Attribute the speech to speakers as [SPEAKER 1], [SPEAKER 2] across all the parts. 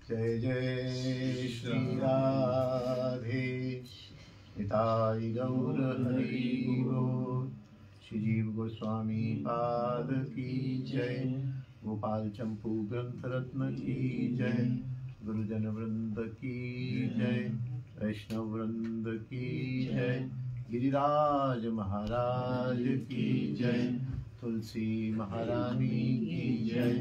[SPEAKER 1] जय जय श्री राधे निताई गौर हरि बोल। श्री जीव गोस्वामी पाद की जय। गोपाल चंपू ग्रंथ रत्न की जय। गुरुजन वृंद की जय। वैष्णव वृंद की जय। गिरिराज महाराज की जय। तुलसी महारानी की जय।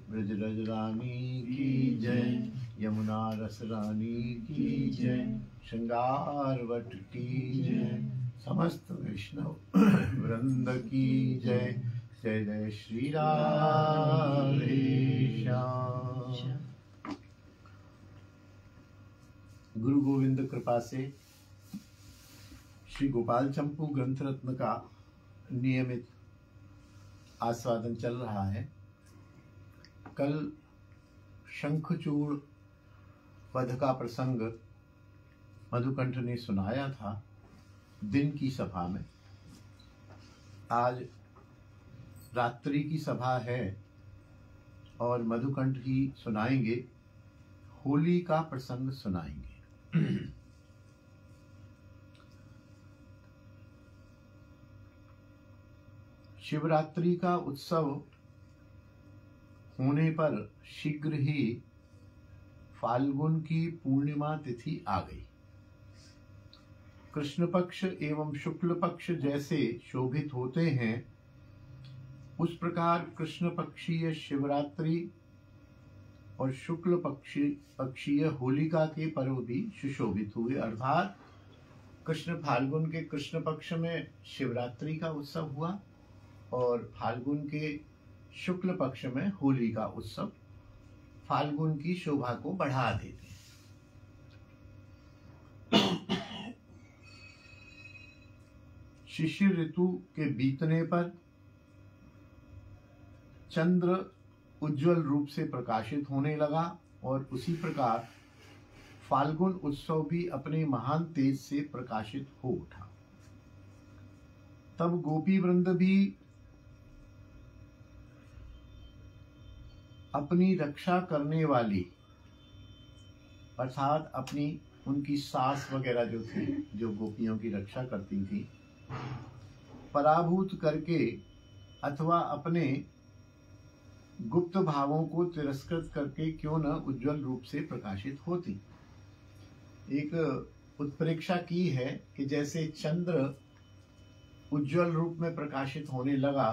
[SPEAKER 1] ब्रजरज रानी की जय। यमुना रस रानी की जय। श्रृंगार वट की जय। समस्त वैष्णव वृंद की जय। जय जय श्री राधे श्याम। गुरु गोविंद कृपा से श्री गोपाल चंपू ग्रंथ रत्न का नियमित आस्वादन चल रहा है। कल शंखचूड़ वध का प्रसंग मधुकंठ ने सुनाया था दिन की सभा में। आज रात्रि की सभा है और मधुकंठ ही सुनाएंगे, होली का प्रसंग सुनाएंगे। शिवरात्रि का उत्सव होने पर शीघ्र ही फाल्गुन की पूर्णिमा तिथि आ गई। कृष्ण पक्ष एवं शुक्ल पक्ष जैसे शोभित होते हैं, उस प्रकार कृष्ण पक्षीय शिवरात्रि और शुक्ल पक्षीय होलिका के पर्व भी सुशोभित हुए। अर्थात कृष्ण फाल्गुन के कृष्ण पक्ष में शिवरात्रि का उत्सव हुआ और फाल्गुन के शुक्ल पक्ष में होली का उत्सव फाल्गुन की शोभा को बढ़ा देते हैं। शिशिर ऋतु के बीतने पर चंद्र उज्जवल रूप से प्रकाशित होने लगा और उसी प्रकार फाल्गुन उत्सव भी अपने महान तेज से प्रकाशित हो उठा। तब गोपी वृंद भी अपनी रक्षा करने वाली, अर्थात अपनी उनकी सास वगैरह जो थी, जो गोपियों की रक्षा करती थी, पराभूत करके अथवा अपने गुप्त भावों को तिरस्कृत करके क्यों न उज्जवल रूप से प्रकाशित होती। एक उत्प्रेक्षा की है कि जैसे चंद्र उज्जवल रूप में प्रकाशित होने लगा,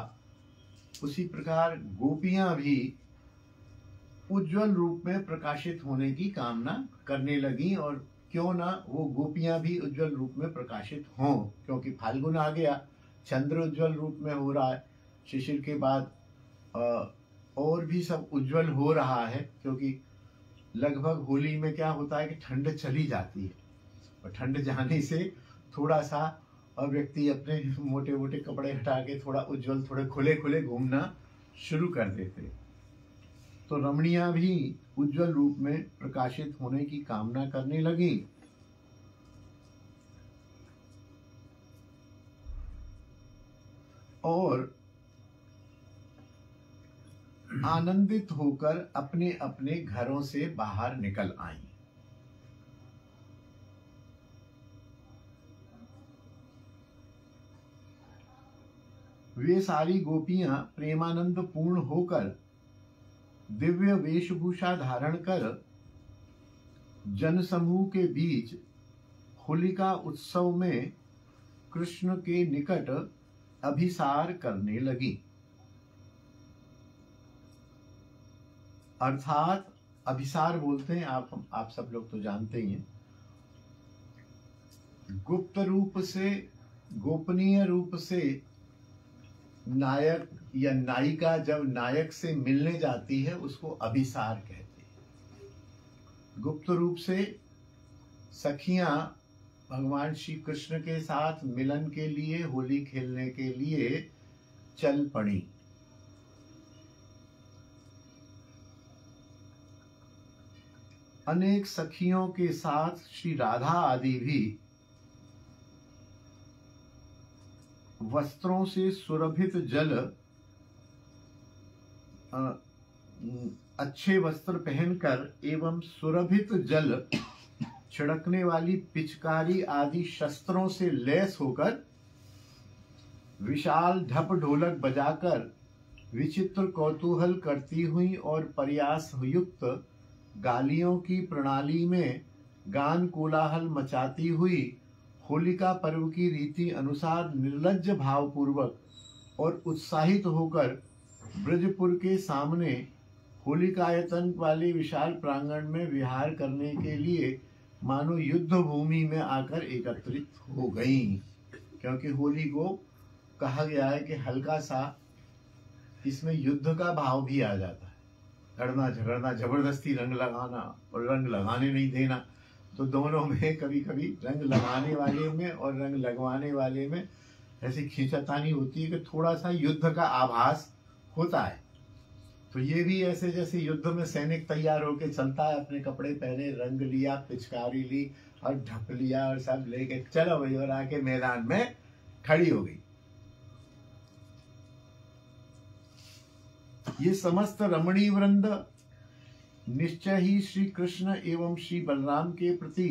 [SPEAKER 1] उसी प्रकार गोपियां भी उज्जवल रूप में प्रकाशित होने की कामना करने लगी और क्यों ना वो गोपियां भी उज्जवल रूप में प्रकाशित हों, क्योंकि फाल्गुन आ गया, चंद्र उज्जवल रूप में हो रहा है, शिशिर के बाद और भी सब उज्जवल हो रहा है, क्योंकि लगभग होली में क्या होता है कि ठंड चली जाती है और ठंड जाने से थोड़ा सा व्यक्ति अपने मोटे मोटे कपड़े हटा के थोड़ा उज्जवल, थोड़े खुले खुले घूमना शुरू कर देते। तो रमणियां भी उज्जवल रूप में प्रकाशित होने की कामना करने लगी और आनंदित होकर अपने अपने घरों से बाहर निकल आई। वे सारी गोपियां प्रेमानंद पूर्ण होकर दिव्य वेशभूषा धारण कर जनसमूह के बीच होलिका उत्सव में कृष्ण के निकट अभिसार करने लगी। अर्थात अभिसार बोलते हैं, आप सब लोग तो जानते ही हैं, गुप्त रूप से, गोपनीय रूप से नायक या नायिका जब नायक से मिलने जाती है उसको अभिसार कहते हैं। गुप्त रूप से सखियां भगवान श्री कृष्ण के साथ मिलन के लिए, होली खेलने के लिए चल पड़ी। अनेक सखियों के साथ श्री राधा आदि भी वस्त्रों से सुरभित जल अच्छे वस्त्र पहनकर एवं सुरभित जल छिड़कने वाली पिचकारी आदि शस्त्रों से लैस होकर विशाल ढप ढोलक बजाकर विचित्र कौतूहल करती हुई और प्रयास युक्त गालियों की प्रणाली में गान कोलाहल मचाती हुई होलिका पर्व की रीति अनुसार निर्लज्ज भावपूर्वक और उत्साहित होकर ब्रजपुर के सामने होलिकायतन वाले विशाल प्रांगण में विहार करने के लिए मानो युद्ध भूमि में आकर एकत्रित हो गई। क्योंकि होली को कहा गया है कि हल्का सा इसमें युद्ध का भाव भी आ जाता है, लड़ना झगड़ना, जबरदस्ती रंग लगाना और रंग लगाने नहीं देना। तो दोनों में कभी कभी रंग लगाने वाले में और रंग लगवाने वाले में ऐसी खींचातानी होती है कि थोड़ा सा युद्ध का आभास होता है। तो ये भी ऐसे जैसे युद्ध में सैनिक तैयार होके चलता है, अपने कपड़े पहने, रंग लिया, पिचकारी ली और ढक लिया और सब लेके चलो भाई, और आके मैदान में खड़ी हो गई। ये समस्त रमणी वृंद निश्चय ही श्री कृष्ण एवं श्री बलराम के प्रति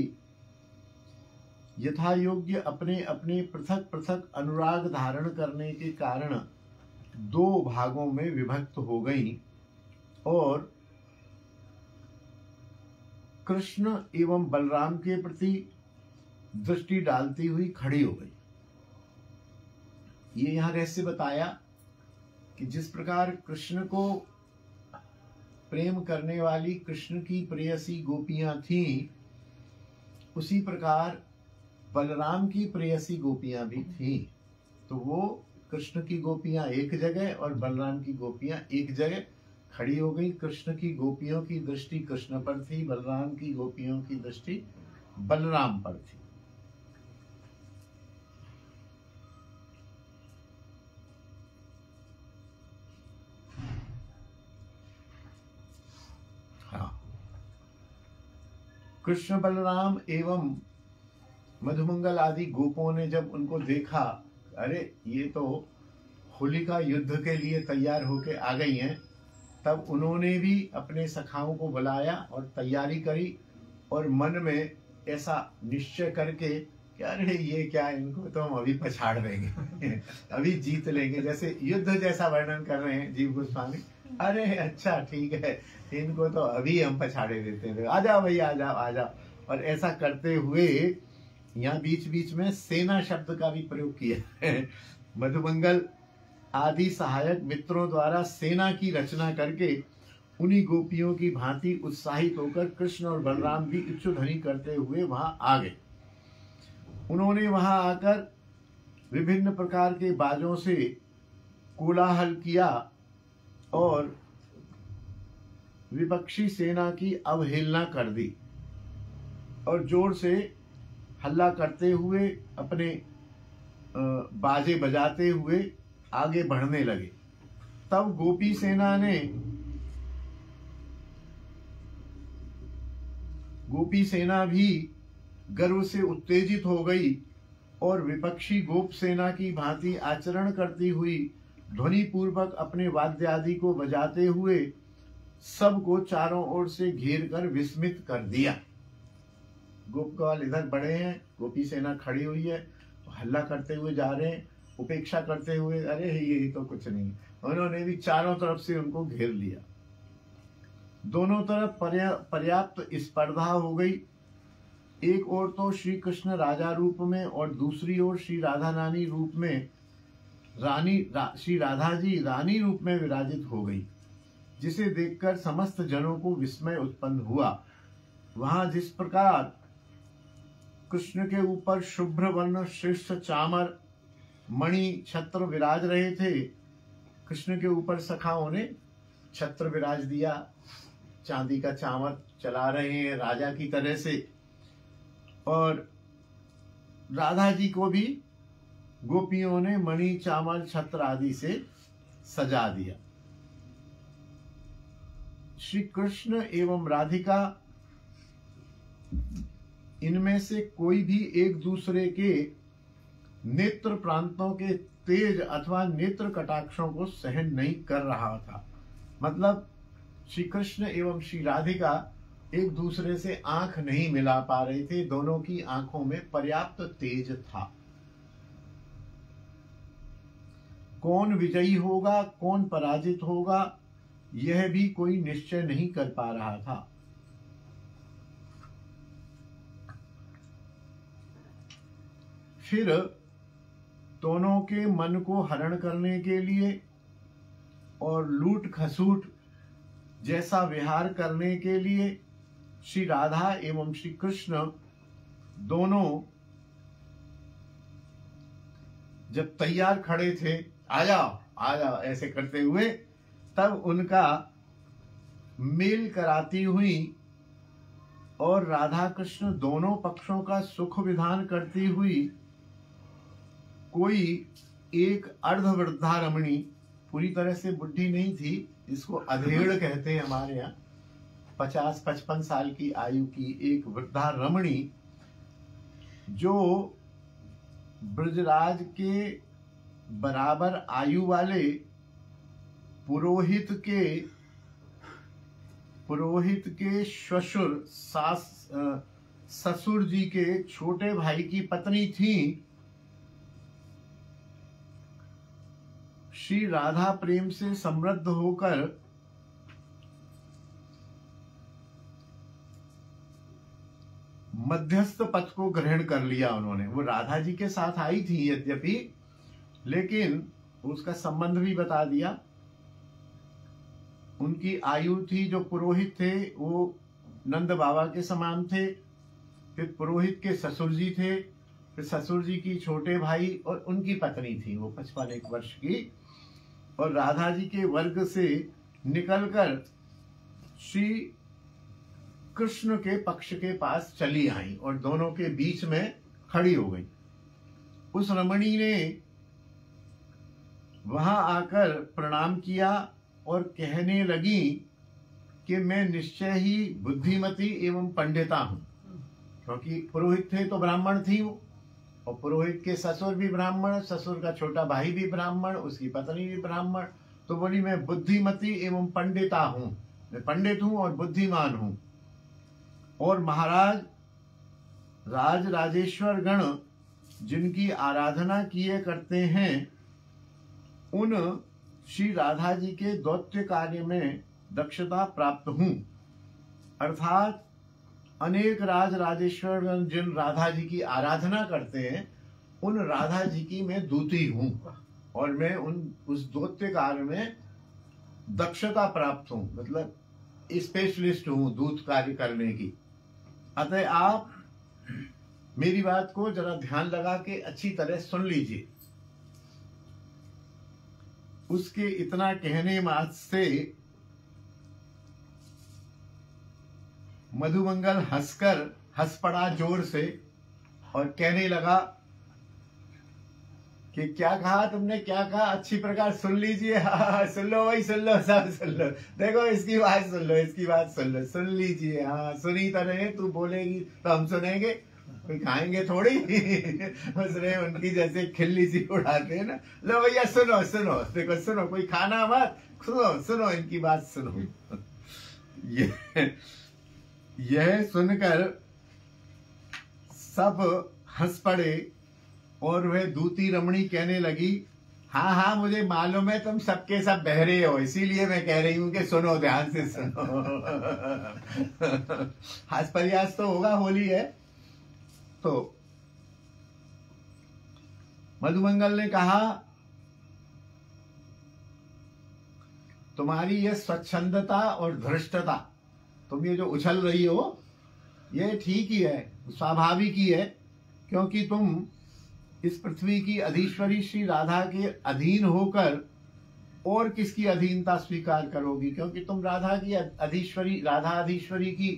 [SPEAKER 1] यथा योग्य अपने अपने पृथक पृथक अनुराग धारण करने के कारण दो भागों में विभक्त हो गई और कृष्ण एवं बलराम के प्रति दृष्टि डालती हुई खड़ी हो गई। ये यहां रहस्य बताया कि जिस प्रकार कृष्ण को प्रेम करने वाली कृष्ण की प्रेयसी गोपियां थीं, उसी प्रकार बलराम की प्रेयसी गोपियां भी थीं। तो वो कृष्ण की गोपियां एक जगह और बलराम की गोपियां एक जगह खड़ी हो गई। कृष्ण की गोपियों की दृष्टि कृष्ण पर थी, बलराम की गोपियों की दृष्टि बलराम पर थी। हाँ, कृष्ण बलराम एवं मधुमंगल आदि गोपों ने जब उनको देखा, अरे ये तो होलिका युद्ध के लिए तैयार होके आ गई हैं, तब उन्होंने भी अपने सखाओं को बुलाया और तैयारी करी और मन में ऐसा निश्चय करके कि अरे ये क्या, इनको तो हम अभी पछाड़ देंगे अभी जीत लेंगे। जैसे युद्ध जैसा वर्णन कर रहे हैं जीव गोस्वामी, अरे अच्छा ठीक है, इनको तो अभी हम पछाड़े देते हैं, आ जाओ भैया, आ जाओ आ जाओ। और ऐसा करते हुए यहाँ बीच बीच में सेना शब्द का भी प्रयोग किया है। मधुमंगल आदि सहायक मित्रों द्वारा सेना की रचना करके उन्हीं गोपियों की भांति उत्साहित होकर कृष्ण और बलराम भी इच्छुध्वनि करते हुए वहां आ गए। उन्होंने वहां आकर विभिन्न प्रकार के बाजों से कोलाहल किया और विपक्षी सेना की अवहेलना कर दी और जोर से हल्ला करते हुए अपने बाजे बजाते हुए आगे बढ़ने लगे। तब गोपी सेना भी गर्व से उत्तेजित हो गई और विपक्षी गोप सेना की भांति आचरण करती हुई ध्वनि पूर्वक अपने वाद्य आदि को बजाते हुए सबको चारों ओर से घेर कर विस्मित कर दिया। गोपकाल इधर बढ़े हैं, गोपी सेना खड़ी हुई है, हल्ला करते हुए जा रहे हैं, उपेक्षा करते हुए, अरे ये तो कुछ नहीं। उन्होंने भी चारों तरफ से उनको घेर लिया। दोनों तरफ पर्याप्त स्पर्धा हो गई। एक ओर तो श्री कृष्ण राजा रूप में और दूसरी ओर श्री राधा रानी रूप में श्री राधा जी रानी रूप में विराजित हो गई, जिसे देखकर समस्त जनों को विस्मय उत्पन्न हुआ। वहां जिस प्रकार कृष्ण के ऊपर शुभ्र वर्ण श्रेष्ठ चामर मणि छत्र विराज रहे थे, कृष्ण के ऊपर सखाओं ने छत्र विराज दिया, चांदी का चामर चला रहे हैं राजा की तरह से, और राधा जी को भी गोपियों ने मणि चामर छत्र आदि से सजा दिया। श्री कृष्ण एवं राधिका इनमें से कोई भी एक दूसरे के नेत्र प्रांतों के तेज अथवा नेत्र कटाक्षों को सहन नहीं कर रहा था। मतलब श्री कृष्ण एवं श्री राधिका एक दूसरे से आंख नहीं मिला पा रहे थे। दोनों की आंखों में पर्याप्त तेज था। कौन विजयी होगा, कौन पराजित होगा, यह भी कोई निश्चय नहीं कर पा रहा था। फिर दोनों के मन को हरण करने के लिए और लूट खसूट जैसा विहार करने के लिए श्री राधा एवं श्री कृष्ण दोनों जब तैयार खड़े थे, आ जाओ आ जाओ ऐसे करते हुए, तब उनका मेल कराती हुई और राधा कृष्ण दोनों पक्षों का सुख विधान करती हुई कोई एक अर्धवृद्धा रमणी, पूरी तरह से बुढ़ी नहीं थी, इसको अधेड़ कहते हैं हमारे यहाँ, 50-55 साल की आयु की एक वृद्धा रमणी, जो ब्रजराज के बराबर आयु वाले पुरोहित के श्वशुर ससुर जी के छोटे भाई की पत्नी थी। श्री राधा प्रेम से समृद्ध होकर मध्यस्थ पद को ग्रहण कर लिया उन्होंने। वो राधा जी के साथ आई थी यद्यपि, लेकिन उसका संबंध भी बता दिया। उनकी आयु थी, जो पुरोहित थे वो नंद बाबा के समान थे, फिर पुरोहित के ससुर जी थे, फिर ससुर जी की छोटे भाई और उनकी पत्नी थी वो 55 वर्ष की, और राधा जी के वर्ग से निकलकर श्री कृष्ण के पक्ष के पास चली आई और दोनों के बीच में खड़ी हो गई। उस रमणी ने वहां आकर प्रणाम किया और कहने लगी कि मैं निश्चय ही बुद्धिमती एवं पंडिता हूं, क्योंकि पुरोहित थे तो ब्राह्मण थी वो, और पुरोहित के ससुर भी ब्राह्मण, ससुर का छोटा भाई भी ब्राह्मण, उसकी पत्नी भी ब्राह्मण। तो बोली मैं बुद्धिमती एवं पंडिता हूं, मैं पंडित हूं और बुद्धिमान हूं। और महाराज राज राजेश्वर गण जिनकी आराधना किए करते हैं, उन श्री राधा जी के दौत्य कार्य में दक्षता प्राप्त हूं। अर्थात अनेक राज राजेश्वर गण जिन राधा जी की आराधना करते हैं, उन राधा जी की मैं दूती हूं और मैं उस दौत्य कार्य में दक्षता प्राप्त हूं, मतलब स्पेशलिस्ट हूं दूत कार्य करने की। अतः आप मेरी बात को जरा ध्यान लगा के अच्छी तरह सुन लीजिए। उसके इतना कहने मात्र से मधुमंगल हंस पड़ा जोर से और कहने लगा कि क्या कहा तुमने, क्या कहा, अच्छी प्रकार सुन लीजिए। हाँ सुन लो भाई, सुन लो, सब सुन लो, देखो इसकी बात सुन लो, इसकी बात सुन लो, सुन लीजिए। हाँ सुनी तो नहीं, तू बोलेगी तो हम सुनेंगे, कोई खाएंगे थोड़ी। उसने उनकी जैसे खिल्ली सी उड़ाते हैं ना, लो भैया सुनो सुनो, देखो सुनो, कोई खाना मत, सुनो सुनो इनकी बात सुनो। यह सुनकर सब हंस पड़े और वह दूती रमणी कहने लगी, हाँ हाँ मुझे मालूम है तुम सबके सब बहरे हो, इसीलिए मैं कह रही हूं कि सुनो, ध्यान से सुनो। हास प्रयास तो होगा, होली है। तो मधुमंगल ने कहा, तुम्हारी यह स्वच्छंदता और धृष्टता, तुम ये जो उछल रही हो, ये ठीक ही है, स्वाभाविक ही है, क्योंकि तुम इस पृथ्वी की अधीश्वरी श्री राधा के अधीन होकर और किसकी अधीनता स्वीकार करोगी, क्योंकि तुम राधा की अधीश्वरी, राधा अधीश्वरी की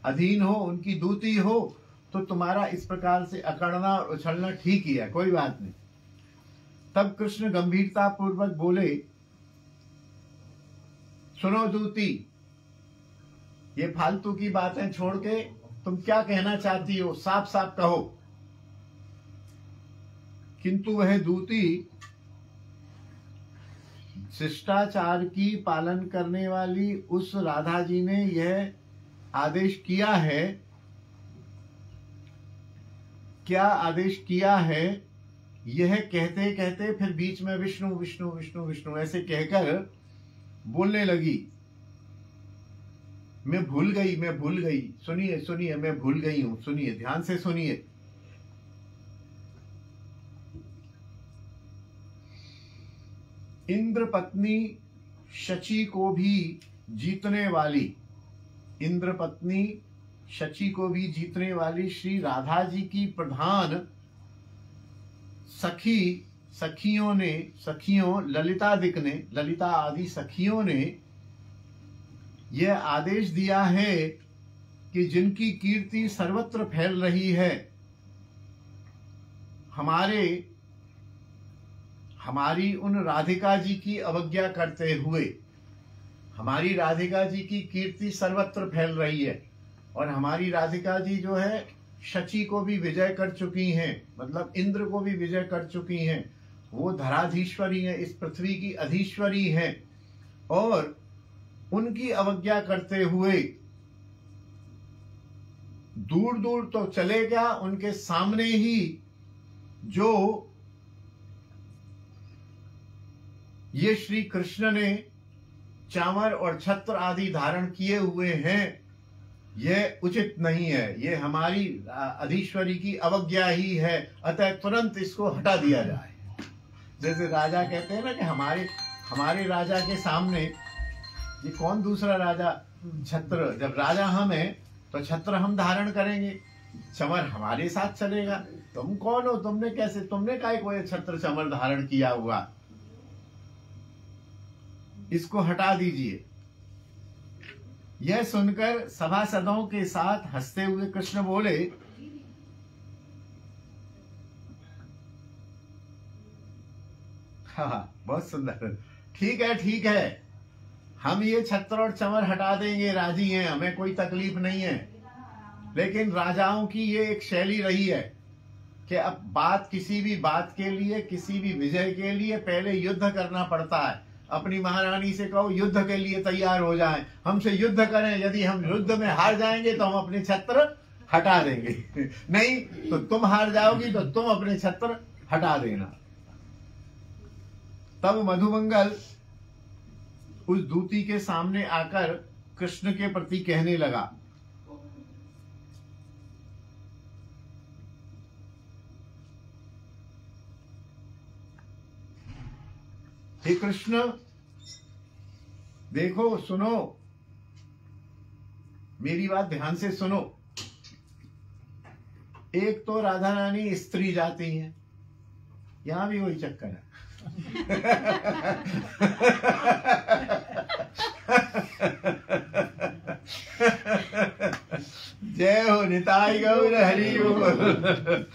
[SPEAKER 1] अधीन हो, उनकी दूती हो, तो तुम्हारा इस प्रकार से अकड़ना और उछलना ठीक ही है, कोई बात नहीं। तब कृष्ण गंभीरता पूर्वक बोले, सुनो दूती, ये फालतू की बातें छोड़ के तुम क्या कहना चाहती हो, साफ साफ कहो। किंतु वह दूती शिष्टाचार की पालन करने वाली उस राधा जी ने यह आदेश किया है, क्या आदेश किया है, यह कहते कहते फिर बीच में विष्णु विष्णु विष्णु विष्णु ऐसे कहकर बोलने लगी। मैं भूल गई, मैं भूल गई, सुनिए सुनिए, मैं भूल गई हूं, सुनिए, ध्यान से सुनिए। इंद्र पत्नी शची को भी जीतने वाली, इंद्र पत्नी शची को भी जीतने वाली श्री राधा जी की प्रधान सखियों ललितादिक ने, ललिता आदि सखियों ने यह आदेश दिया है कि जिनकी कीर्ति सर्वत्र फैल रही है, हमारी उन राधिका जी की अवज्ञा करते हुए, हमारी राधिका जी की कीर्ति सर्वत्र फैल रही है और हमारी राधिका जी जो है शची को भी विजय कर चुकी हैं, मतलब इंद्र को भी विजय कर चुकी हैं। वो धराधीश्वरी है, इस पृथ्वी की अधीश्वरी है और उनकी अवज्ञा करते हुए दूर दूर तो चले गया, उनके सामने ही जो ये श्री कृष्ण ने चामर और छत्र आदि धारण किए हुए हैं, यह उचित नहीं है, ये हमारी अधीश्वरी की अवज्ञा ही है, अतः तुरंत इसको हटा दिया जाए। जैसे राजा कहते हैं ना कि हमारे राजा के सामने ये कौन दूसरा राजा, छत्र, जब राजा हम हैं तो छत्र हम धारण करेंगे, चमर हमारे साथ चलेगा। तुम कौन हो, तुमने काय को ये छत्र चमर धारण किया हुआ, इसको हटा दीजिए। यह सुनकर सभासदों के साथ हंसते हुए कृष्ण बोले, हाँ बहुत सुंदर, ठीक है, हम ये छत्र और चमर हटा देंगे, राजी हैं, हमें कोई तकलीफ नहीं है। लेकिन राजाओं की ये एक शैली रही है कि अब किसी भी बात के लिए, किसी भी विजय के लिए पहले युद्ध करना पड़ता है। अपनी महारानी से कहो युद्ध के लिए तैयार हो जाएं, हमसे युद्ध करें, यदि हम युद्ध में हार जाएंगे तो हम अपने छत्र हटा देंगे, नहीं तो तुम हार जाओगी तो तुम अपने छत्र हटा देना। तब मधुमंगल उस दूती के सामने आकर कृष्ण के प्रति कहने लगा, हे कृष्ण, देखो, सुनो, मेरी बात ध्यान से सुनो। एक तो राधा रानी स्त्री जाती है, यहां भी वही चक्कर है। जय हो निताई गौर हरि बोल।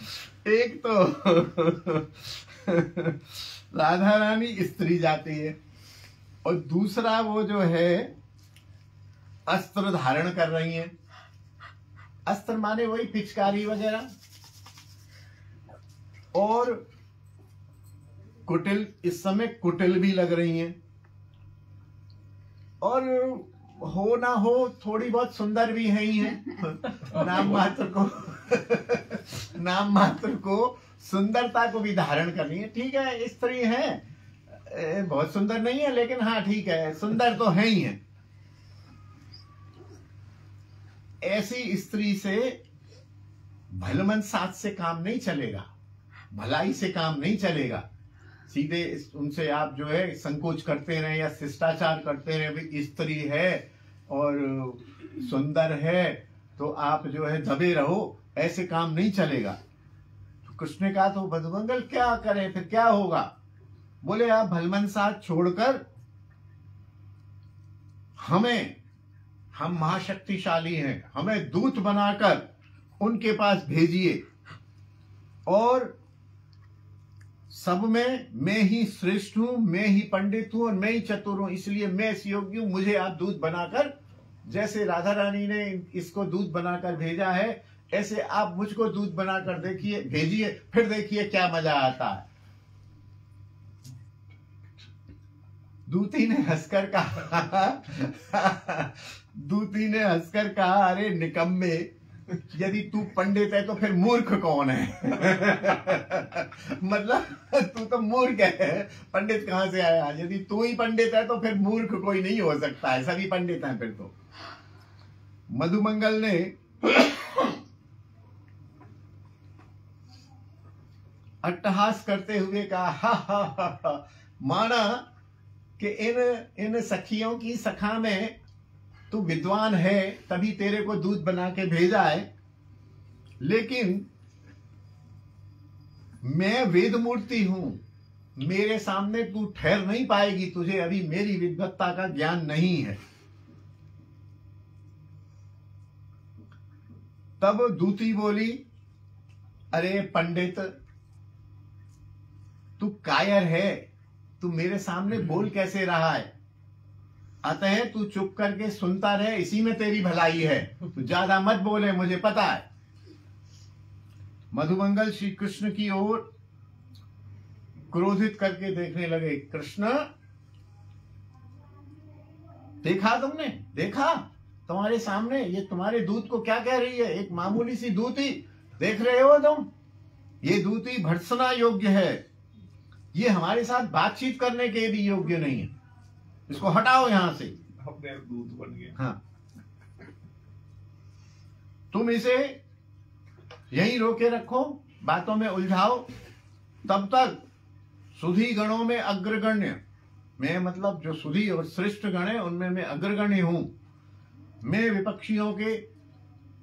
[SPEAKER 1] एक तो राधा रानी स्त्री जाती है और दूसरा वो जो है अस्त्र धारण कर रही है। अस्त्र माने वही पिचकारी वगैरह, और कुटिल, इस समय कुटिल भी लग रही हैं, और हो ना हो थोड़ी बहुत सुंदर भी है ही है। नाम मात्र को सुंदरता को भी धारण करनी है। ठीक है, स्त्री है, बहुत सुंदर नहीं है, लेकिन हाँ ठीक है, सुंदर तो है ही है। ऐसी स्त्री से भलमन साथ से काम नहीं चलेगा, भलाई से काम नहीं चलेगा। सीधे उनसे आप जो है संकोच करते रहे या शिष्टाचार करते रहे, भी स्त्री है और सुंदर है तो आप जो है दबे रहो, ऐसे काम नहीं चलेगा। तो कृष्ण ने कहा तो मधुमंगल क्या करे, फिर क्या होगा? बोले आप भलमन साथ छोड़कर हम महाशक्तिशाली हैं, हमें दूत बनाकर उनके पास भेजिए, और सब में मैं ही श्रेष्ठ हूं, मैं ही पंडित हूं और मैं ही चतुर हूं, इसलिए मैं इस योग्य हूं, मुझे आप दूत बनाकर, जैसे राधा रानी ने इसको दूत बनाकर भेजा है, ऐसे आप मुझको दूत बनाकर देखिए, भेजिए, फिर देखिए क्या मजा आता है। दूती ने हंसकर कहा, अरे निकम्मे, यदि तू पंडित है तो फिर मूर्ख कौन है? मतलब तू तो मूर्ख है, पंडित कहां से आया? यदि तू ही पंडित है तो फिर मूर्ख कोई नहीं हो सकता है, सभी पंडित हैं फिर तो। मधुमंगल ने अट्टहास करते हुए कहा, हा हा हा हा, माना कि इन सखियों की सखा में तू विद्वान है तभी तेरे को दूध बना के भेजा है, लेकिन मैं वेद मूर्ति हूं, मेरे सामने तू ठहर नहीं पाएगी, तुझे अभी मेरी विद्वत्ता का ज्ञान नहीं है। तब दूती बोली, अरे पंडित, तू कायर है, तू मेरे सामने बोल कैसे रहा है? अतः तू चुप करके सुनता रहे, इसी में तेरी भलाई है, तू ज्यादा मत बोले, मुझे पता है। मधुमंगल श्री कृष्ण की ओर क्रोधित करके देखने लगे। कृष्ण, देखा तुमने? देखा तुम्हारे सामने ये तुम्हारे दूत को क्या कह रही है? एक मामूली सी दूती देख रहे हो तुम? ये दूती भर्त्सना योग्य है, ये हमारे साथ बातचीत करने के भी योग्य नहीं है, इसको हटाओ यहां से।
[SPEAKER 2] अपने दूत बन गए।
[SPEAKER 1] हाँ, तुम इसे यहीं रोके रखो, बातों में उलझाओ, तब तक सुधी गणों में अग्रगण्य, मैं मतलब जो सुधी और श्रेष्ठ गण है उनमें मैं अग्रगण्य हूं, मैं विपक्षियों के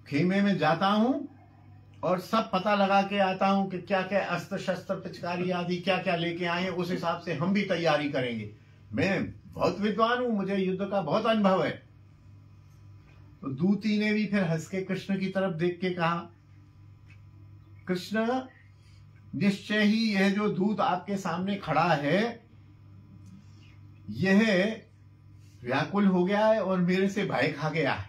[SPEAKER 1] खेमे में जाता हूं और सब पता लगा के आता हूं कि क्या क्या अस्त्र शस्त्र पिचकारी आदि क्या क्या लेके आए हैं, उस हिसाब से हम भी तैयारी करेंगे। मैं बहुत विद्वान हूं, मुझे युद्ध का बहुत अनुभव है। तो दूती ने भी फिर हंस के कृष्ण की तरफ देख के कहा, कृष्ण, निश्चय ही यह जो दूत आपके सामने खड़ा है यह व्याकुल हो गया है और मेरे से भय खा गया है,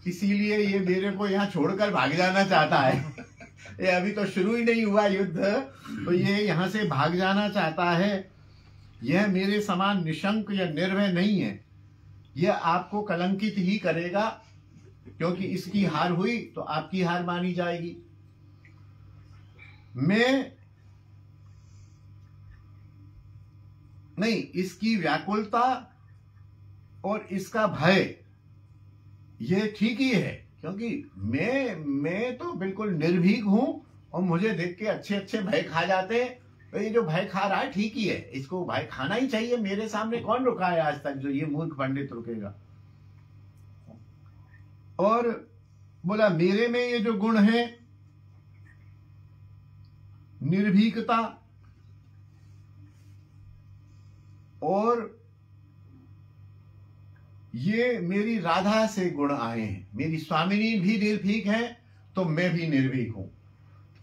[SPEAKER 1] इसीलिए ये मेरे को यहाँ छोड़कर भाग जाना चाहता है। ये अभी तो शुरू ही नहीं हुआ युद्ध, तो ये यहाँ से भाग जाना चाहता है। यह मेरे समान निशंक या निर्भय नहीं है, यह आपको कलंकित ही करेगा, क्योंकि इसकी हार हुई तो आपकी हार मानी जाएगी। मैं नहीं, इसकी व्याकुलता और इसका भय ये ठीक ही है, क्योंकि मैं तो बिल्कुल निर्भीक हूं और मुझे देख के अच्छे अच्छे भय खा जाते हैं। तो ये जो भय खा रहा है ठीक ही है, इसको भय खाना ही चाहिए। मेरे सामने कौन रुका है आज तक जो ये मूर्ख पंडित रुकेगा? और बोला, मेरे में ये जो गुण है निर्भीकता और ये मेरी राधा से गुण आए हैं, मेरी स्वामिनी भी निर्भीक है तो मैं भी निर्भीक हूं।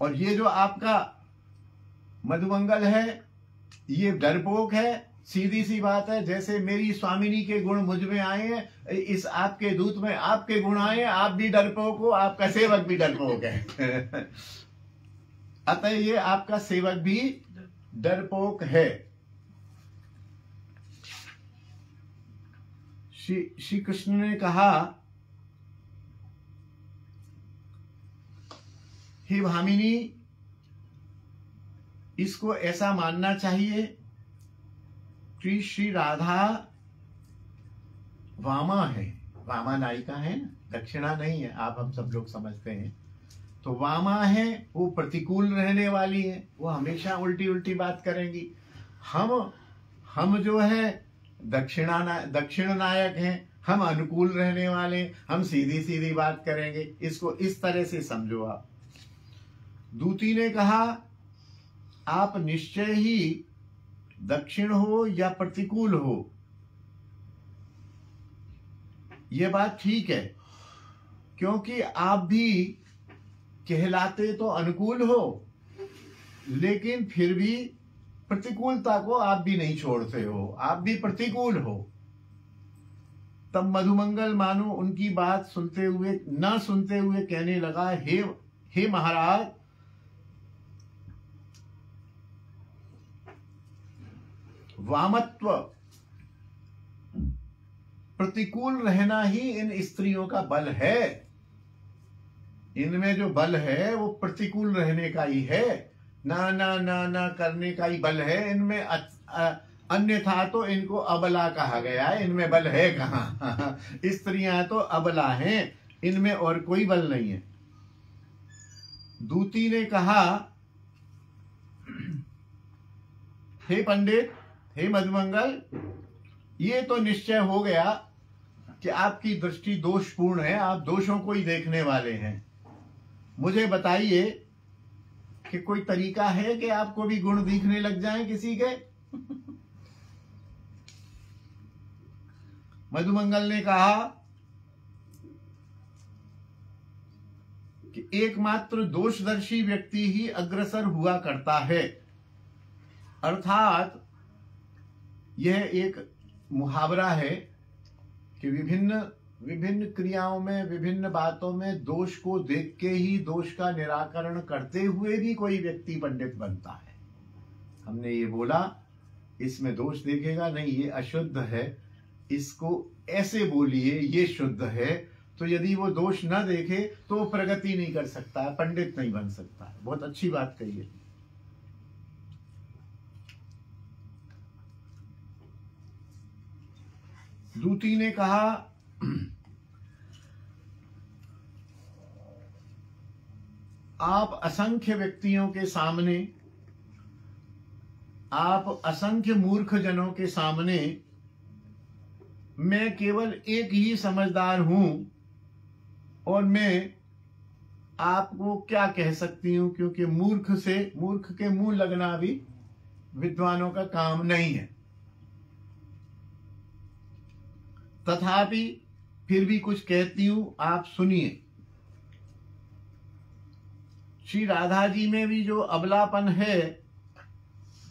[SPEAKER 1] और ये जो आपका मधुमंगल है ये डरपोक है, सीधी सी बात है, जैसे मेरी स्वामिनी के गुण मुझ में आए हैं, इस आपके दूत में आपके गुण आए हैं, आप भी डरपोक हो, आपका सेवक भी डरपोक है। अतः ये आपका सेवक भी डरपोक है। श्री कृष्ण ने कहा, हे भामिनी, इसको ऐसा मानना चाहिए कि श्री राधा वामा है, वामा नायिका है ना, दक्षिणा नहीं है, आप हम सब लोग समझते हैं। तो वामा है, वो प्रतिकूल रहने वाली है, वो हमेशा उल्टी उल्टी बात करेंगी। हम जो है दक्षिण नायक हैं, हम अनुकूल रहने वाले, हम सीधी सीधी बात करेंगे। इसको इस तरह से समझो आप। दूती ने कहा, आप निश्चय ही दक्षिण हो या प्रतिकूल हो, यह बात ठीक है, क्योंकि आप भी कहलाते तो अनुकूल हो, लेकिन फिर भी प्रतिकूलता को आप भी नहीं छोड़ते हो, आप भी प्रतिकूल हो। तब मधुमंगल मानो उनकी बात सुनते हुए न सुनते हुए कहने लगा, हे महाराज, वामत्व प्रतिकूल रहना ही इन स्त्रियों का बल है। इनमें जो बल है वो प्रतिकूल रहने का ही है, ना ना ना ना करने का ही बल है इनमें। अन्यथा तो इनको अबला कहा गया है, इनमें बल है कहाँ। स्त्रियां तो अबला हैं, इनमें और कोई बल नहीं है। दूती ने कहा, हे पंडित, हे मधुमंगल, ये तो निश्चय हो गया कि आपकी दृष्टि दोषपूर्ण है, आप दोषों को ही देखने वाले हैं। मुझे बताइए कि कोई तरीका है कि आपको भी गुण दिखने लग जाएं किसी के। मधुमंगल ने कहा कि एकमात्र दोषदर्शी व्यक्ति ही अग्रसर हुआ करता है। अर्थात यह एक मुहावरा है कि विभिन्न विभिन्न क्रियाओं में, विभिन्न बातों में दोष को देख के ही दोष का निराकरण करते हुए भी कोई व्यक्ति पंडित बनता है। हमने ये बोला इसमें दोष देखेगा नहीं, ये अशुद्ध है, इसको ऐसे बोलिए ये शुद्ध है। तो यदि वो दोष न देखे तो वो प्रगति नहीं कर सकता है, पंडित नहीं बन सकता है। बहुत अच्छी बात कही है। दूती ने कहा, आप असंख्य व्यक्तियों के सामने, आप असंख्य मूर्ख जनों के सामने मैं केवल एक ही समझदार हूं, और मैं आपको क्या कह सकती हूं, क्योंकि मूर्ख के मुंह लगना भी विद्वानों का काम नहीं है। तथापि फिर भी कुछ कहती हूं, आप सुनिए। श्री राधा जी में भी जो अबलापन है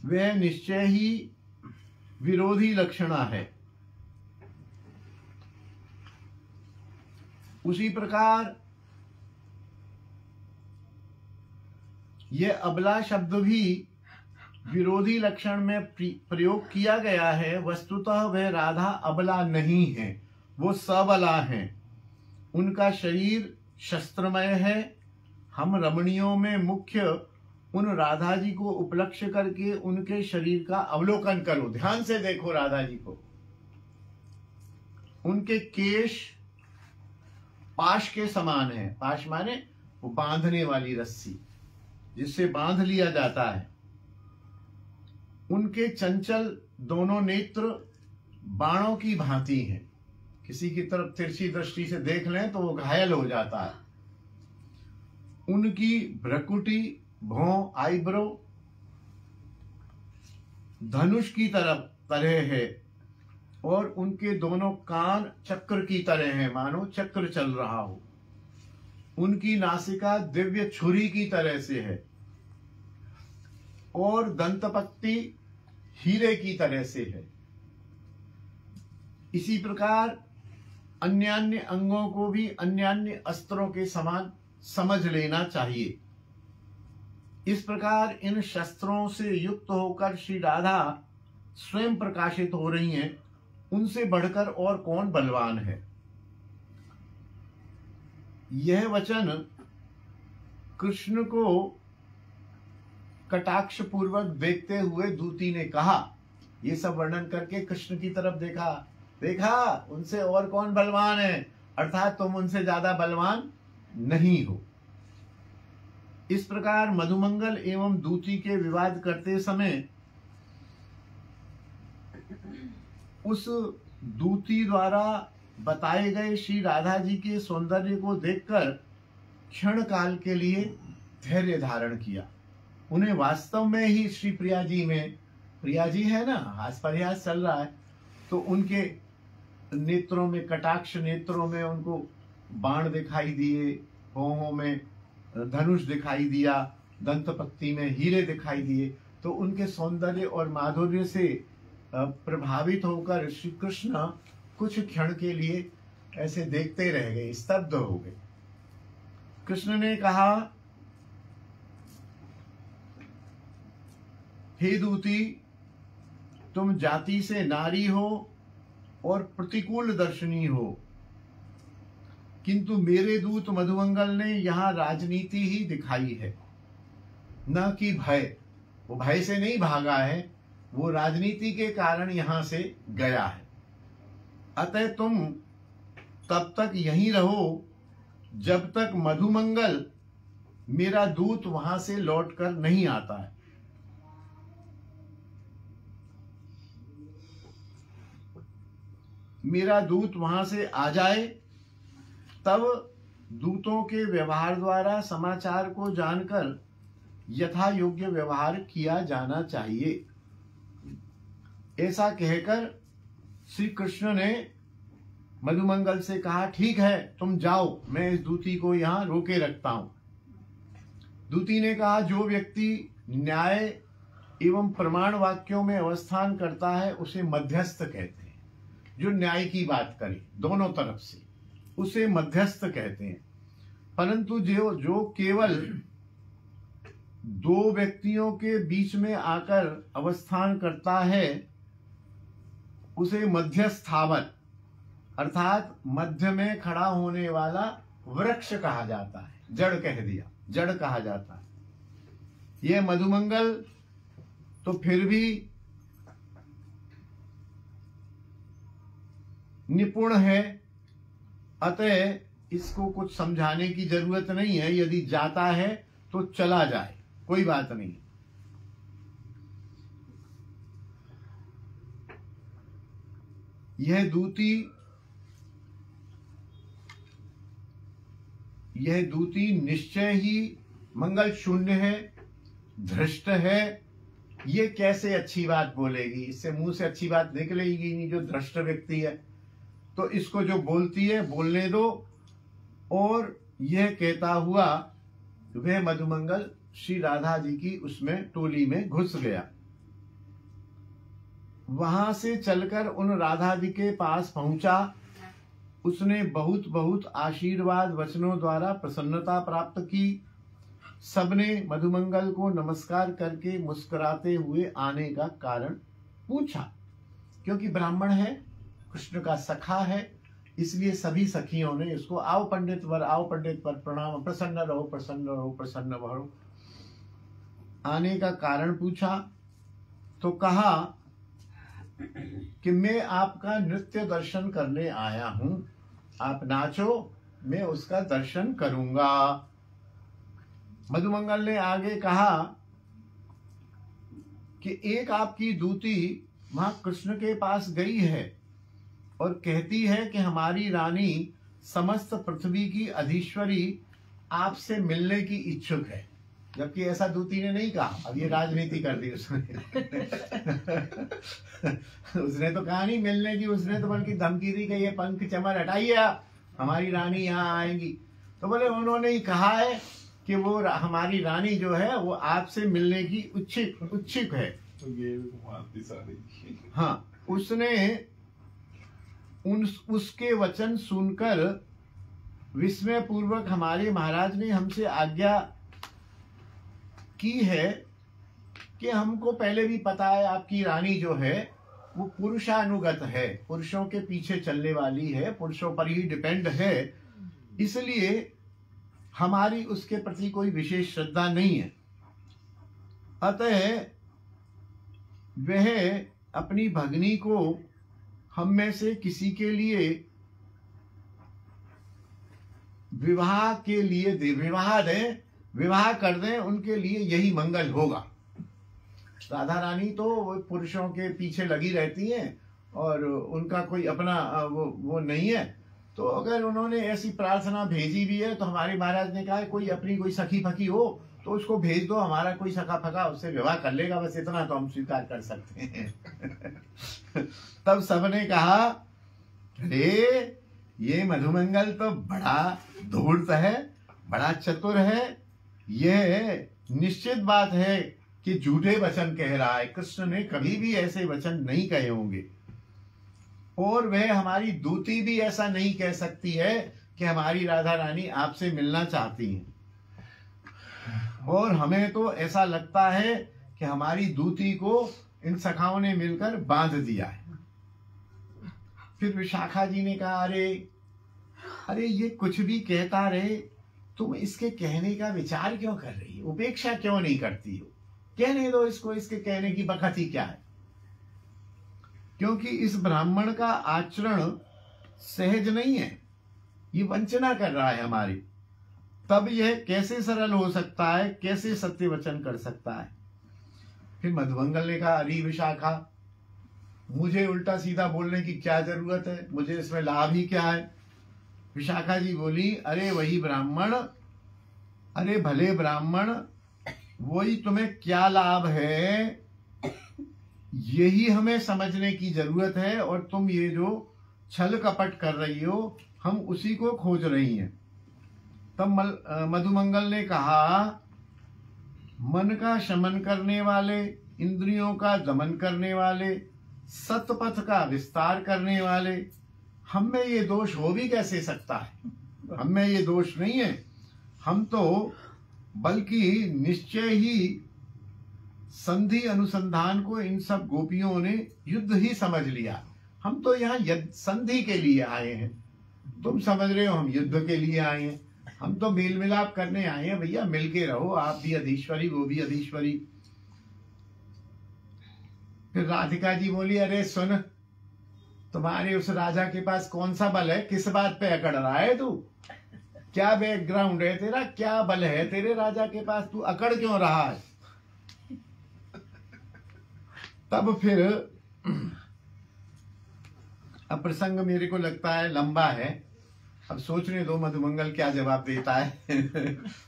[SPEAKER 1] वह निश्चय ही विरोधी लक्षणा है। उसी प्रकार यह अबला शब्द भी विरोधी लक्षण में प्रयोग किया गया है। वस्तुतः वह राधा अबला नहीं है, वो सबला हैं। उनका शरीर शस्त्रमय है। हम रमणियों में मुख्य उन राधा जी को उपलक्ष्य करके उनके शरीर का अवलोकन करो, ध्यान से देखो राधा जी को। उनके केश पाश के समान है। पाश माने वो बांधने वाली रस्सी, जिससे बांध लिया जाता है। उनके चंचल दोनों नेत्र बाणों की भांति हैं। किसी की तरफ तिरछी दृष्टि से देख लें तो वो घायल हो जाता है। उनकी भ्रकुटी, भौं, आईब्रो धनुष की तरह है, और उनके दोनों कान चक्र की तरह हैं, मानो चक्र चल रहा हो। उनकी नासिका दिव्य छुरी की तरह से है, और दंतपत्ति हीरे की तरह से है। इसी प्रकार अन्यान्य अंगों को भी अन्यान्य अस्त्रों के समान समझ लेना चाहिए। इस प्रकार इन शस्त्रों से युक्त होकर श्री राधा स्वयं प्रकाशित हो रही हैं। उनसे बढ़कर और कौन बलवान है। यह वचन कृष्ण को कटाक्ष पूर्वक देखते हुए दूती ने कहा। ये सब वर्णन करके कृष्ण की तरफ देखा, देखा उनसे और कौन बलवान है, अर्थात तुम उनसे ज्यादा बलवान नहीं हो। इस प्रकार मधुमंगल एवं दूती के विवाद करते समय उस दूती द्वारा बताए गए श्री राधा जी के सौंदर्य को देखकर क्षण काल के लिए धैर्य धारण किया। उन्हें वास्तव में ही श्री प्रिया जी में, प्रिया जी है ना, हास परिहास चल रहा है, तो उनके नेत्रों में, कटाक्ष नेत्रों में उनको बाण दिखाई दिए, भौहों में धनुष दिखाई दिया, दंतपत्ति में हीरे दिखाई दिए। तो उनके सौंदर्य और माधुर्य से प्रभावित होकर श्री कृष्ण कुछ क्षण के लिए ऐसे देखते रह गए, स्तब्ध हो गए। कृष्ण ने कहा, हे दूती, तुम जाति से नारी हो और प्रतिकूल दर्शनी हो, किंतु मेरे दूत मधुमंगल ने यहाँ राजनीति ही दिखाई है, न कि भय। वो भय से नहीं भागा है, वो राजनीति के कारण यहां से गया है। अतः तुम तब तक यहीं रहो जब तक मधुमंगल मेरा दूत वहां से लौटकर नहीं आता है। मेरा दूत वहां से आ जाए, तब दूतों के व्यवहार द्वारा समाचार को जानकर यथा योग्य व्यवहार किया जाना चाहिए। ऐसा कहकर श्री कृष्ण ने मधुमंगल से कहा, ठीक है तुम जाओ, मैं इस दूती को यहाँ रोके रखता हूं। दूती ने कहा, जो व्यक्ति न्याय एवं प्रमाण वाक्यों में अवस्थान करता है उसे मध्यस्थ कहते हैं। जो न्याय की बात करे दोनों तरफ से, उसे मध्यस्थ कहते हैं। परंतु जो केवल दो व्यक्तियों के बीच में आकर अवस्थान करता है उसे मध्यस्थावत अर्थात मध्य में खड़ा होने वाला वृक्ष कहा जाता है। जड़ कह दिया, जड़ कहा जाता है। यह मधुमंगल तो फिर भी निपुण है, अतः इसको कुछ समझाने की जरूरत नहीं है। यदि जाता है तो चला जाए, कोई बात नहीं। यह दूती निश्चय ही मंगल शून्य है, धृष्ट है। ये कैसे अच्छी बात बोलेगी? इससे मुंह से अच्छी बात निकलेगी नहीं, जो धृष्ट व्यक्ति है। तो इसको जो बोलती है बोलने दो। और यह कहता हुआ वह मधुमंगल श्री राधा जी की उसमें टोली में घुस गया। वहां से चलकर उन राधा जी के पास पहुंचा। उसने बहुत बहुत आशीर्वाद वचनों द्वारा प्रसन्नता प्राप्त की। सबने मधुमंगल को नमस्कार करके मुस्कुराते हुए आने का कारण पूछा। क्योंकि ब्राह्मण है, कृष्ण का सखा है, इसलिए सभी सखियों ने इसको आओ पंडित वर प्रणाम, प्रसन्न रहो प्रसन्न रहो प्रसन्न रहो, आने का कारण पूछा। तो कहा कि मैं आपका नृत्य दर्शन करने आया हूं, आप नाचो, मैं उसका दर्शन करूंगा। मधुमंगल ने आगे कहा कि एक आपकी दूती वहां कृष्ण के पास गई है और कहती है कि हमारी रानी समस्त पृथ्वी की अधीश्वरी आपसे मिलने की इच्छुक है। जबकि ऐसा दूती ने नहीं कहा। अब ये राजनीति कर दी उसने। उसने तो कहा नहीं मिलने की, उसने तो बल्कि धमकी दी कि ये पंख चमर हटाइए आप, हमारी रानी यहाँ आएंगी। तो बोले उन्होंने ही कहा है कि वो हमारी रानी जो है वो आपसे मिलने की उत्सुक है।
[SPEAKER 2] तो ये सारी
[SPEAKER 1] हाँ, उसने उसके वचन सुनकर विस्मय पूर्वक हमारे महाराज ने हमसे आज्ञा की है कि हमको पहले भी पता है आपकी रानी जो है वो पुरुषानुगत है, पुरुषों के पीछे चलने वाली है, पुरुषों पर ही डिपेंड है, इसलिए हमारी उसके प्रति कोई विशेष श्रद्धा नहीं है। अतः वह अपनी भगनी को हम में से किसी के लिए विवाह के लिए विवाह कर दें, उनके लिए यही मंगल होगा। राधा रानी तो पुरुषों के पीछे लगी रहती हैं और उनका कोई अपना वो नहीं है। तो अगर उन्होंने ऐसी प्रार्थना भेजी भी है तो हमारे महाराज ने कहा है कोई अपनी कोई सखी फकी हो तो उसको भेज दो, हमारा कोई सखा फका उससे विवाह कर लेगा, बस इतना तो हम स्वीकार कर सकते हैं। तब सबने कहा अरे ये मधुमंगल तो बड़ा धूर्त है, बड़ा चतुर है, यह निश्चित बात है कि झूठे वचन कह रहा है। कृष्ण ने कभी भी ऐसे वचन नहीं कहे होंगे और वह हमारी दूती भी ऐसा नहीं कह सकती है कि हमारी राधा रानी आपसे मिलना चाहती हैं। और हमें तो ऐसा लगता है कि हमारी दूती को इन सखाओं ने मिलकर बांध दिया है। फिर विशाखा जी ने कहा, अरे ये कुछ भी कहता रहे, तुम इसके कहने का विचार क्यों कर रही हो, उपेक्षा क्यों नहीं करती हो, कहने दो इसको, इसके कहने की बखत ही क्या है। क्योंकि इस ब्राह्मण का आचरण सहज नहीं है, ये वंचना कर रहा है हमारी, तब यह कैसे सरल हो सकता है, कैसे सत्य वचन कर सकता है। फिर मधुमंगल ने कहा, अरे विशाखा, मुझे उल्टा सीधा बोलने की क्या जरूरत है, मुझे इसमें लाभ ही क्या है। विशाखा जी बोली, अरे वही ब्राह्मण, अरे भले ब्राह्मण, वही तुम्हें क्या लाभ है, यही हमें समझने की जरूरत है, और तुम ये जो छल कपट कर रही हो, हम उसी को खोज रही हैं। तब मधुमंगल ने कहा, मन का शमन करने वाले, इंद्रियों का दमन करने वाले, सतपथ का विस्तार करने वाले, हम में ये दोष हो भी कैसे सकता है, हम में ये दोष नहीं है। हम तो बल्कि निश्चय ही संधि अनुसंधान को इन सब गोपियों ने युद्ध ही समझ लिया। हम तो यहाँ संधि के लिए आए हैं, तुम समझ रहे हो हम युद्ध के लिए आए हैं। हम तो मेल मिलाप करने आए हैं भैया, मिलके रहो, आप भी अधीश्वरी वो भी अधीश्वरी। फिर राधिका जी बोली, अरे सुन, तुम्हारे उस राजा के पास कौन सा बल है, किस बात पे अकड़ रहा है तू, क्या बैकग्राउंड है तेरा, क्या बल है तेरे राजा के पास, तू अकड़ क्यों रहा है। तब फिर अब प्रसंग मेरे को लगता है लंबा है, अब सोचने दो मधुमंगल क्या जवाब देता है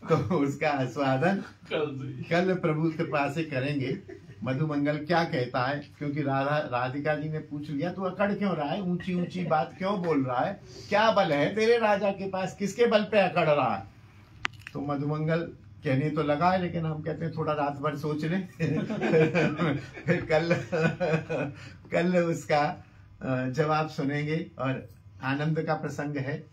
[SPEAKER 1] तो उसका आस्वादन कल प्रभु कृपा से करेंगे। मधुमंगल क्या कहता है, क्योंकि राधिका जी ने पूछ लिया, तू अकड़ क्यों रहा है, ऊंची ऊंची बात क्यों बोल रहा है, क्या बल है तेरे राजा के पास, किसके बल पे अकड़ रहा है। तो मधुमंगल कहने तो लगा है, लेकिन हम कहते हैं थोड़ा रात भर सोच ले फिर कल उसका जवाब सुनेंगे। और आनंद का प्रसंग है।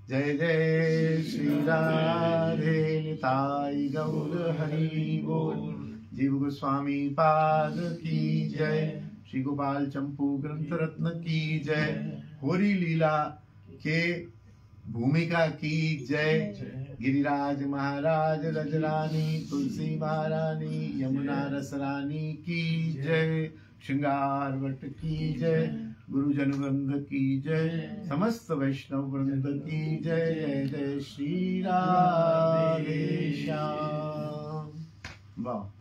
[SPEAKER 1] जय जय श्री राधे निताई गौर हरि बोल। जीव गोस्वामी पाद की जय। श्री गोपाल चंपू ग्रंथ रत्न की जय। होरी लीला के भूमिका की जय। गिरिराज महाराज रजरानी तुलसी महारानी यमुना रसरानी की जय। श्रृंगार वट की जय। गुरुजन वृंद की जय। समस्त वैष्णव वृंद की जय। जय जय श्री राधे श्याम। वाह।